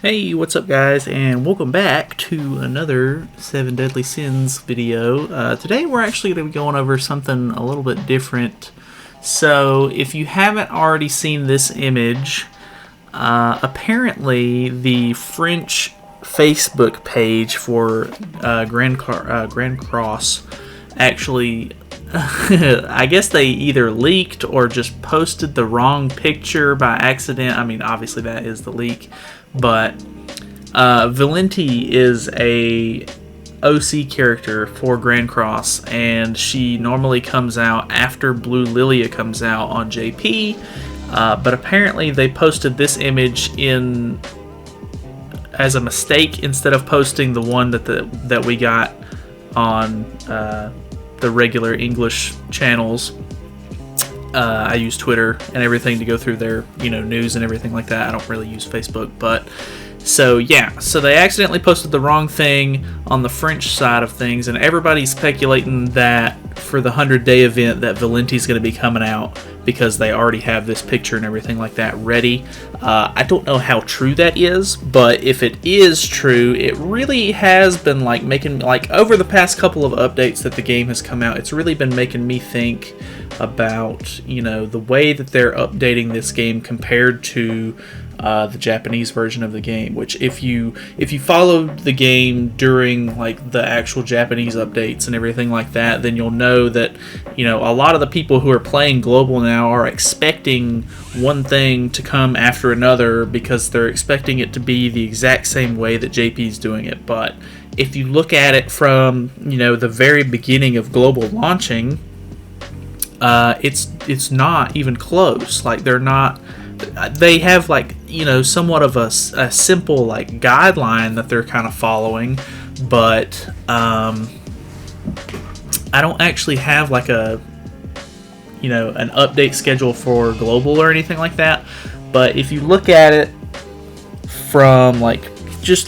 Hey, what's up guys, and welcome back to another 7 Deadly Sins video. Today we're actually going to be going over something a little bit different. So, if you haven't already seen this image, apparently the French Facebook page for Grand Cross actually, I guess they either leaked or just posted the wrong picture by accident. I mean, obviously that is the leak. But Valenty is a OC character for Grand Cross, and she normally comes out after Blue Lilia comes out on JP. But apparently they posted this image in as a mistake instead of posting the one that we got on the regular English channels. I use Twitter and everything to go through their, news and everything like that. I don't really use Facebook, but so they accidentally posted the wrong thing on the French side of things, and everybody's speculating that for the 100-day event that Valenty's going to be coming out because they already have this picture and everything like that ready. I don't know how true that is, but if it is true, it really has been making over the past couple of updates that the game has come out, it's really been making me think about the way that they're updating this game compared to the Japanese version of the game. Which if you followed the game during the actual Japanese updates and everything like that, then you'll know that a lot of the people who are playing global now are expecting one thing to come after another because they're expecting it to be the exact same way that JP's doing it. But if you look at it from the very beginning of global launching, it's not even close. They're not. They have somewhat of a simple guideline that they're kind of following, but I don't actually have an update schedule for global or anything like that. But if you look at it from just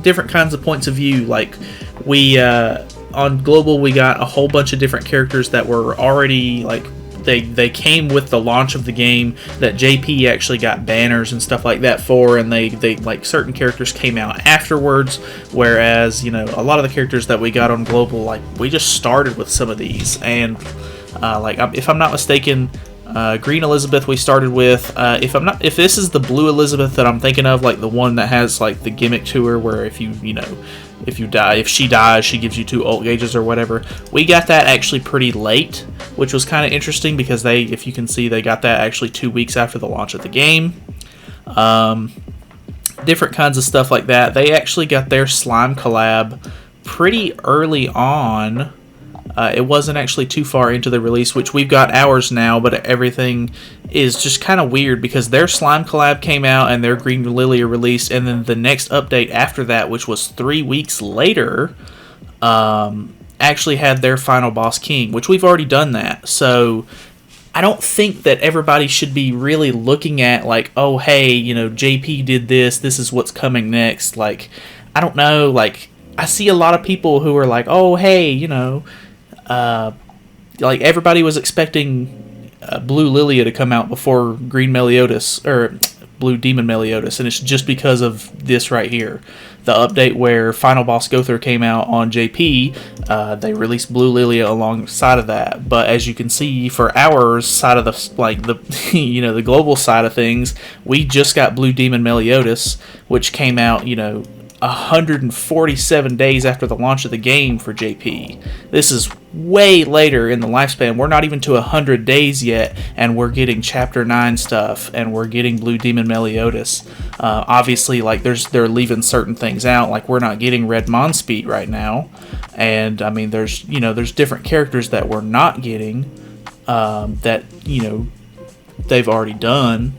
different kinds of points of view, we on global we got a whole bunch of different characters that were already they came with the launch of the game that JP actually got banners and stuff like that for, and they certain characters came out afterwards, whereas a lot of the characters that we got on global, we just started with some of these. And if I'm not mistaken, Green Elizabeth we started with. If this is the Blue Elizabeth that I'm thinking of, the one that has the gimmick to her where if she dies, she gives you 2 ult gauges or whatever. We got that actually pretty late, which was kind of interesting because if you can see, they got that actually 2 weeks after the launch of the game. Different kinds of stuff like that. They actually got their slime collab pretty early on. It wasn't actually too far into the release, which we've got ours now, but everything is just kind of weird because their slime collab came out and their Green Lilia released, and then the next update after that, which was 3 weeks later, actually had their final boss king, which we've already done that. So I don't think that everybody should be really looking at oh hey, JP did this is what's coming next. I don't know, I see a lot of people who are oh hey, everybody was expecting Blue Lilia to come out before Green Meliodas or Blue Demon Meliodas, and it's just because of this right here, the update where Final Boss Gother came out on JP. They released Blue Lilia alongside of that, but as you can see, for our side of the the global side of things, we just got Blue Demon Meliodas, which came out 147 days after the launch of the game for JP. This is way later in the lifespan. We're not even to 100 days yet, and we're getting Chapter 9 stuff, and we're getting Blue Demon Meliodas. Obviously, they're leaving certain things out, we're not getting Red Monspeed right now, and I mean, there's different characters that we're not getting that they've already done.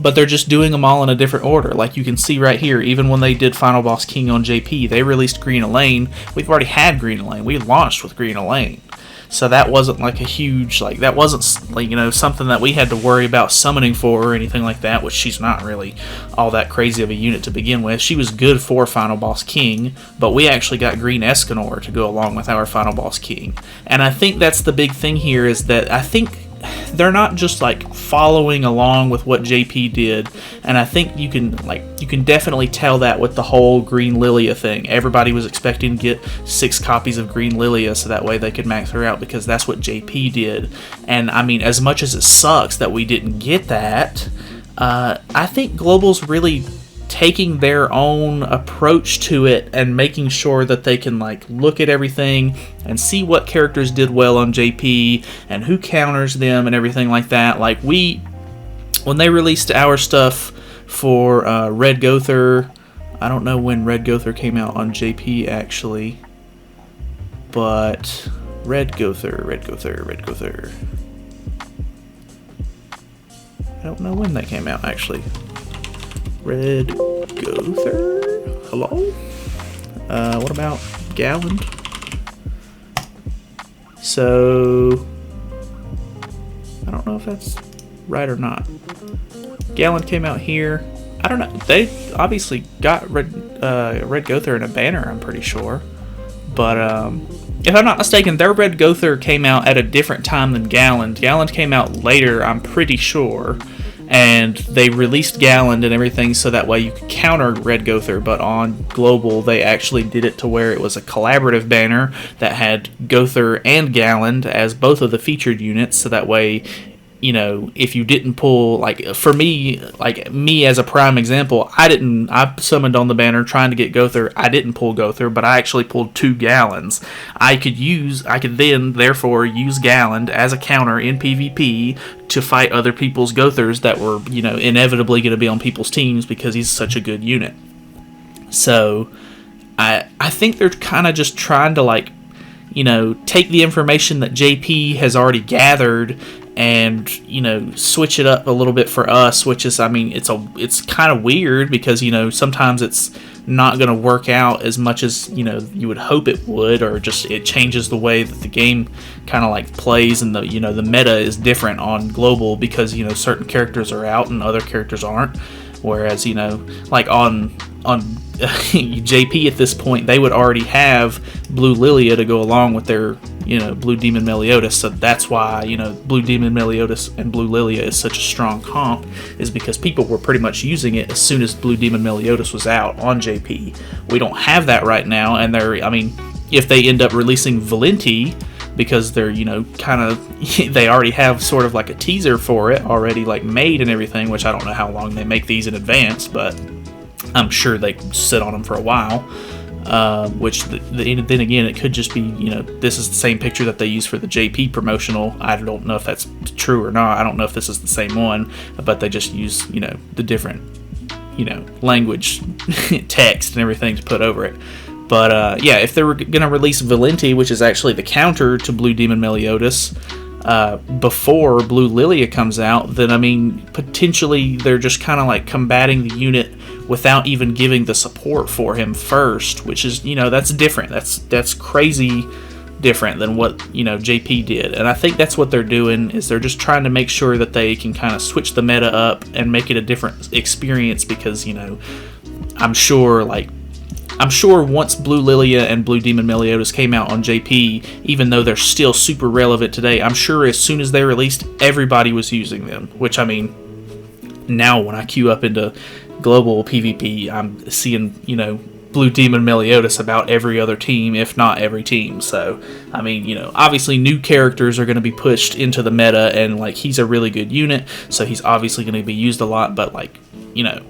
But they're just doing them all in a different order. You can see right here, even when they did Final Boss King on JP, they released Green Elaine. We've already had Green Elaine. We launched with Green Elaine. So that wasn't a huge, that wasn't, something that we had to worry about summoning for or anything like that, which she's not really all that crazy of a unit to begin with. She was good for Final Boss King, but we actually got Green Escanor to go along with our Final Boss King. And I think that's the big thing here, is that I think they're not just like following along with what JP did, and I think you can definitely tell that with the whole Green Lilia thing. Everybody was expecting to get 6 copies of Green Lilia so that way they could max her out, because that's what JP did. And I mean, as much as it sucks that we didn't get that, I think Global's really taking their own approach to it and making sure that they can like look at everything and see what characters did well on JP and who counters them and everything like that. Like when they released our stuff for Red Gother, I don't know when Red Gother came out on JP actually, but Red Gother. I don't know when they came out actually. Red Gother. Hello? What about Galland? So I don't know if that's right or not. Galland came out here. I don't know. They obviously got Red Gother in a banner, I'm pretty sure. But if I'm not mistaken, their Red Gother came out at a different time than Galland. Galland came out later, I'm pretty sure. And they released Galland and everything so that way you could counter Red Gother, but on Global they actually did it to where it was a collaborative banner that had Gother and Galland as both of the featured units, so that way, you know, if you didn't pull, like for me, like me as a prime example, I summoned on the banner trying to get Gother. I didn't pull Gother, but I actually pulled 2 Gallands. I could then therefore use Galland as a counter in PvP to fight other people's Gothers that were, you know, inevitably going to be on people's teams because he's such a good unit. So I think they're kind of just trying to, like, you know, take the information that JP has already gathered and, you know, switch it up a little bit for us, which is, I mean, it's kind of weird because, you know, sometimes it's not going to work out as much as, you know, you would hope it would, or just it changes the way that the game kind of like plays, and the, you know, the meta is different on Global because, you know, certain characters are out and other characters aren't. Whereas, you know, like on JP at this point, they would already have Blue Lilia to go along with their, you know, Blue Demon Meliodas. So that's why, you know, Blue Demon Meliodas and Blue Lilia is such a strong comp, is because people were pretty much using it as soon as Blue Demon Meliodas was out on JP. We don't have that right now, and I mean, if they end up releasing Valenty, because they're, you know, kind of, they already have sort of like a teaser for it already, like made and everything, which I don't know how long they make these in advance, but I'm sure they sit on them for a while. Which then again, it could just be, you know, this is the same picture that they use for the JP promotional. I don't know if that's true or not. I don't know if this is the same one, but they just use, you know, the different, you know, language, text and everything to put over it. But yeah, if they were going to release Valenty, which is actually the counter to Blue Demon Meliodas, before Blue Lilia comes out, then I mean, potentially they're just kind of like combating the unit without even giving the support for him first, which is, you know, that's different. That's crazy different than what, you know, JP did. And I think that's what they're doing, is they're just trying to make sure that they can kind of switch the meta up and make it a different experience, because, you know, I'm sure once Blue Lilia and Blue Demon Meliodas came out on JP, even though they're still super relevant today, I'm sure as soon as they released, everybody was using them. Which, I mean, now when I queue up into Global PvP, I'm seeing, you know, Blue Demon Meliodas about every other team, if not every team. So, I mean, you know, obviously new characters are going to be pushed into the meta, and, like, he's a really good unit, so he's obviously going to be used a lot, but, like, you know,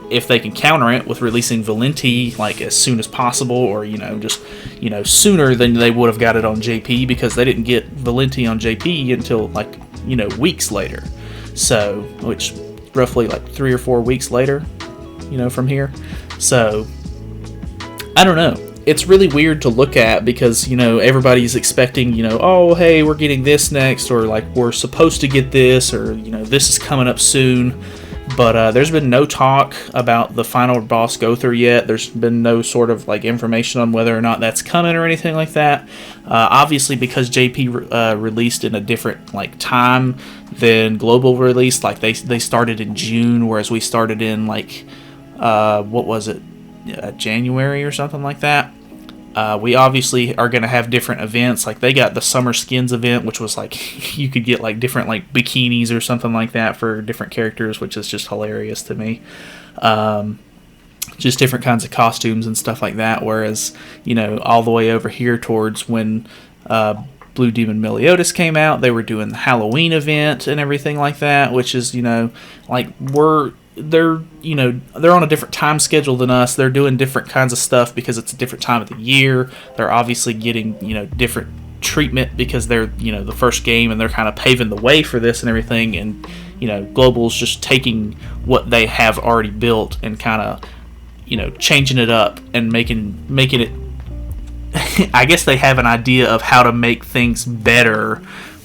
if they can counter it with releasing Valenty, like, as soon as possible, or, you know, just, you know, sooner than they would have got it on JP, because they didn't get Valenty on JP until, like, you know, weeks later. So, which, roughly, like, 3 or 4 weeks later, you know, from here. So, I don't know. It's really weird to look at, because, you know, everybody's expecting, you know, oh, hey, we're getting this next, or, like, we're supposed to get this, or, you know, this is coming up soon. But there's been no talk about the final boss Gother yet. There's been no sort of, like, information on whether or not that's coming or anything like that. Obviously, because JP released in a different, like, time than Global released. Like, they started in June, whereas we started in, like, what was it? January or something like that. We obviously are going to have different events. Like they got the summer skins event, which was like you could get like different like bikinis or something like that for different characters, which is just hilarious to me. Just different kinds of costumes and stuff like that. Whereas, you know, all the way over here towards when Blue Demon Meliodas came out, they were doing the Halloween event and everything like that, which is, you know, like they're on a different time schedule than us. They're doing different kinds of stuff because it's a different time of the year. They're obviously getting, you know, different treatment because they're, you know, the first game and they're kind of paving the way for this and everything. And, you know, Global's just taking what they have already built and kind of, you know, changing it up and making it I guess they have an idea of how to make things better,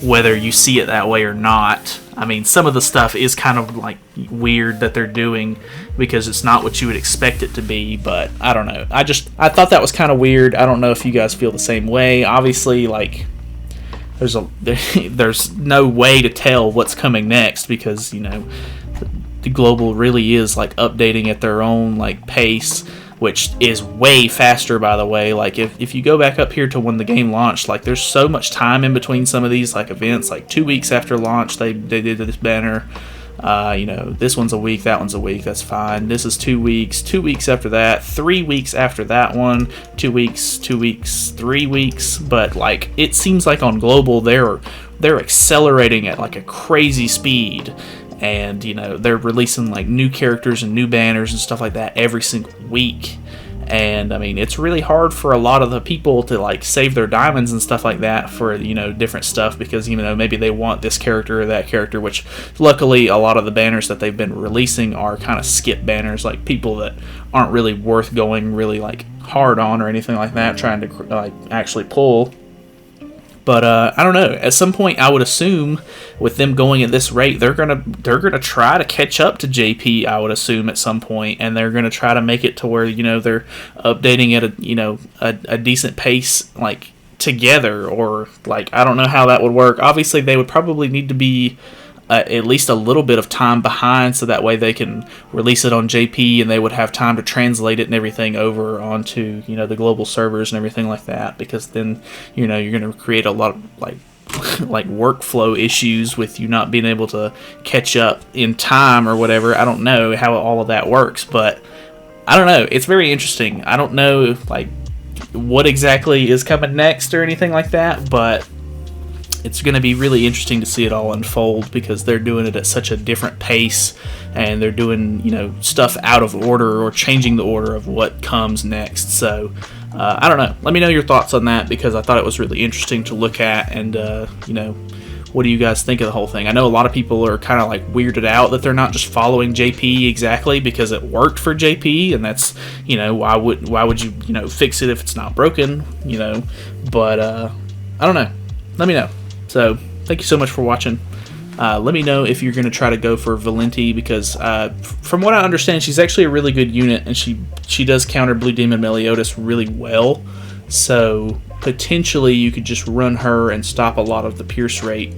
whether you see it that way or not. I mean, some of the stuff is kind of like weird that they're doing because it's not what you would expect it to be, but I don't know. I thought that was kind of weird. I don't know if you guys feel the same way. Obviously, like there's no way to tell what's coming next because, you know, the Global really is like updating at their own like pace, which is way faster, by the way. Like if you go back up here to when the game launched, like there's so much time in between some of these like events. Like 2 weeks after launch, they did this banner. You know, this one's a week, that one's a week. That's fine. This is 2 weeks. 2 weeks after that, 3 weeks after that one, 2 weeks, 2 weeks, 3 weeks. But like it seems like on Global, they're accelerating at like a crazy speed. And, you know, they're releasing, like, new characters and new banners and stuff like that every single week. And, I mean, it's really hard for a lot of the people to, like, save their diamonds and stuff like that for, you know, different stuff. Because, you know, maybe they want this character or that character. Which, luckily, a lot of the banners that they've been releasing are kind of skip banners. Like, people that aren't really worth going really, like, hard on or anything like that. Trying to, like, actually pull. But I don't know. At some point, I would assume with them going at this rate, they're gonna try to catch up to JP. I would assume at some point, and they're gonna try to make it to where, you know, they're updating at a decent pace, like together, or like I don't know how that would work. Obviously, they would probably need to be at least a little bit of time behind, so that way they can release it on JP and they would have time to translate it and everything over onto, you know, the global servers and everything like that, because then, you know, you're going to create a lot of like workflow issues with you not being able to catch up in time or whatever. I don't know how all of that works, but I don't know. It's very interesting. I don't know like what exactly is coming next or anything like that, but it's going to be really interesting to see it all unfold because they're doing it at such a different pace and they're doing, you know, stuff out of order or changing the order of what comes next. So I don't know. Let me know your thoughts on that because I thought it was really interesting to look at. And, you know, what do you guys think of the whole thing? I know a lot of people are kind of like weirded out that they're not just following JP exactly because it worked for JP, and that's, you know, why would you, you know, fix it if it's not broken, you know? But I don't know. Let me know. So, thank you so much for watching. Let me know if you're going to try to go for Valenty because, from what I understand, she's actually a really good unit, and she does counter Blue Demon Meliodas really well. So, potentially, you could just run her and stop a lot of the Pierce rate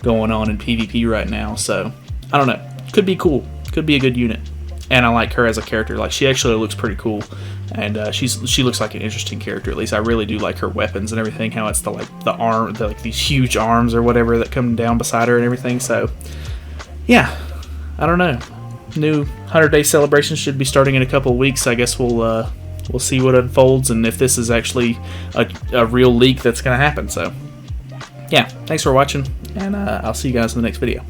going on in PvP right now. So, I don't know. Could be cool. Could be a good unit. And I like her as a character. Like, she actually looks pretty cool. And she looks like an interesting character. At least I really do like her weapons and everything. How it's the arm, like these huge arms or whatever that come down beside her and everything. So yeah, I don't know. New 100-day celebration should be starting in a couple of weeks. I guess we'll see what unfolds and if this is actually a real leak that's gonna happen. So yeah, thanks for watching, and I'll see you guys in the next video.